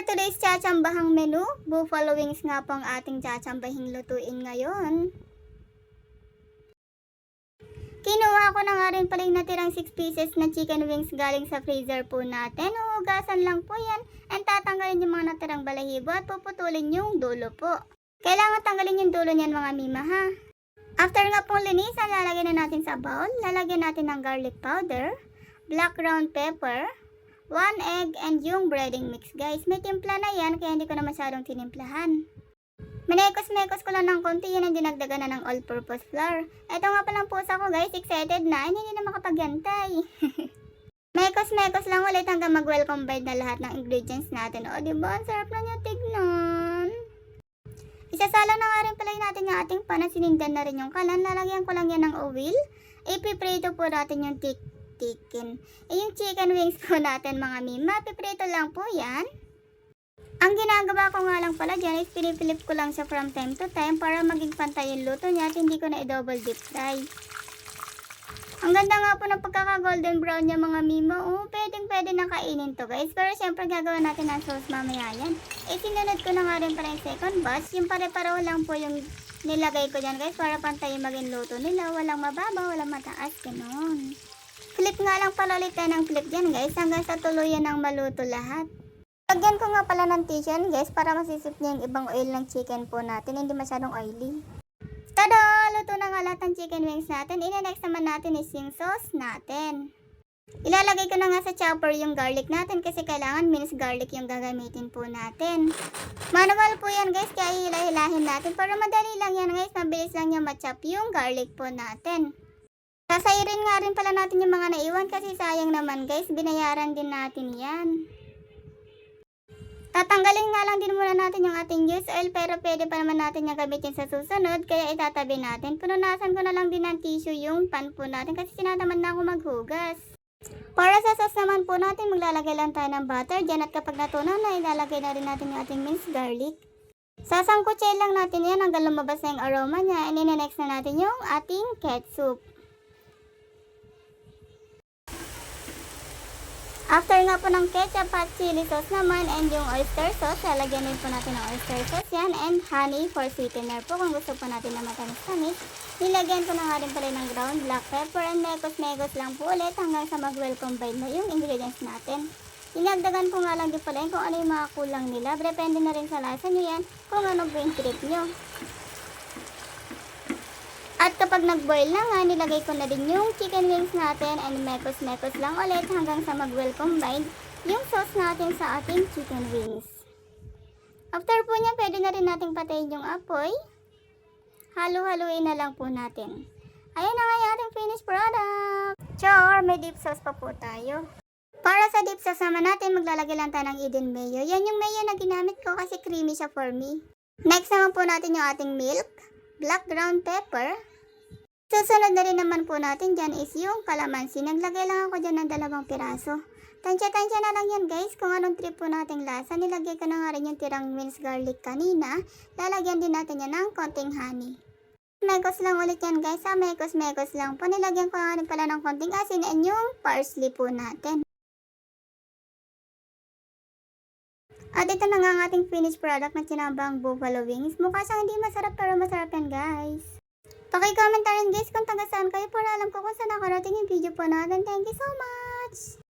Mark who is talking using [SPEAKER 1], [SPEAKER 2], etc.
[SPEAKER 1] today's tsatsambahang menu, buffalo wings nga po ang ating tsatsambahing lutuin ngayon. Kinuha ko na nga rin pala yung natirang 6 pieces na chicken wings galing sa freezer po natin. Huhugasan lang po yan and tatanggalin yung mga natirang balahibo at puputulin yung dulo po. Kailangan tanggalin yung dulo niyan mga mima ha. After nga pong linisan, lalagyan na natin sa bowl. Lalagyan natin ng garlic powder, black ground pepper, 1 egg, and yung breading mix guys. May timpla na yan kaya hindi ko na masyadong tinimplahan. Minekos-mekos ko lang ng konti, yan ang dinagdagan na ng all-purpose flour. Ito nga palang pusa ko guys, excited na, hindi na makapagyantay. Mekos-mekos lang ulit hanggang mag-well combined na lahat ng ingredients natin. O diba, ang sarap na niya tignan. Isasala na nga rin pala natin yung ating pan at sinindan na rin yung kalan. Lalagyan ko lang yan ng oil. Ipiprito po natin yung chicken. Yung chicken wings po natin mga mima, piprito lang po yan. Ang ginagawa ko nga lang pala dyan is pinipilip ko lang siya from time to time para maging pantay yung luto niya at hindi ko na i-double dip fry. Ang ganda nga po ng pagkaka-golden brown niya mga mima. Pwede na kainin to guys. Pero syempre gagawin natin ng sauce mamaya yan. Sinunod ko na nga rin pala yung second batch. Yung pare-pareho lang po yung nilagay ko dyan guys para pantay yung maging luto nila. Walang mababa, walang mataas. Ganon. Flip nga lang pala ulit tayo ng flip dyan guys hanggang sa tuluyan ng maluto lahat. Lagyan ko nga pala ng tissue guys para masisip niya yung ibang oil ng chicken po natin. Hindi masyadong oily. Tada! Luto na nga lahat ng chicken wings natin. Next naman natin is yung sauce natin. Ilalagay ko na nga sa chopper yung garlic natin kasi kailangan minced garlic yung gagamitin po natin. Manual po yan guys kaya hilahin natin. Pero madali lang yan guys. Mabilis lang yung ma-chop yung garlic po natin. Sasairin nga rin pala natin yung mga naiwan kasi sayang naman guys. Binayaran din natin yan. Tatanggalin nga lang din muna natin yung ating used oil pero pwede pa naman natin yung gamitin sa susunod kaya itatabi natin. Pununasan ko na lang din ng tissue yung pan po natin kasi sinataman na ako maghugas. Para sa sauce naman po natin maglalagay lang tayo ng butter dyan at kapag natunaw na ilalagay na rin natin yung ating minced garlic. Sasangkutsay lang natin yan hanggang lumabas na yung aroma niya and next na natin yung ating ketchup. After nga po ng ketchup at chili sauce naman and yung oyster sauce, lalagyan din po natin ng oyster sauce yan and honey for sweetener po kung gusto po natin na matamis-tamis. Nilagyan ko na nga rin pala ng ground black pepper and mekos-mekos lang po ulit hanggang sa mag-well combined na yung ingredients natin. Dinagdagan ko nga lang din pala kung ano yung mga kulang nila. Depende na rin sa lasa nyo yan kung ano po yung trip nyo. At kapag nag-boil na nga, nilagay ko na din yung chicken wings natin and mekos-mekos lang ulit hanggang sa mag-well combined yung sauce natin sa ating chicken wings. After po niya, pwede na rin natin patayin yung apoy. Halo-haluin na lang po natin. Ayan na nga yung ating finished product. Char, may dip sauce pa po tayo. Para sa dip sauce naman natin, maglalagay lang tayo ng Eden mayo. Yan yung mayo na ginamit ko kasi creamy siya for me. Next naman po natin yung ating milk, black ground pepper. Susunod na rin naman po natin dyan is yung kalamansi. Naglagay lang ako dyan ng 2 piraso. Tansya-tansya na lang yan guys kung anong trip po nating lasa. Nilagay ko na nga rin yung tirang minced garlic kanina. Lalagyan din natin yan ng konting honey. Mekos lang ulit yan guys ha. Mekos-mekos lang po. Nilagyan ko nga rin pala ng konting asin and yung parsley po natin. At ito na nga ang ating finished product na tinabang buffalo wings. Mukha siyang hindi masarap pero masarap yan guys. Paki-comment na rin guys kung taga saan kayo para alam ko kung saan nakarating yung video po natin. Thank you so much!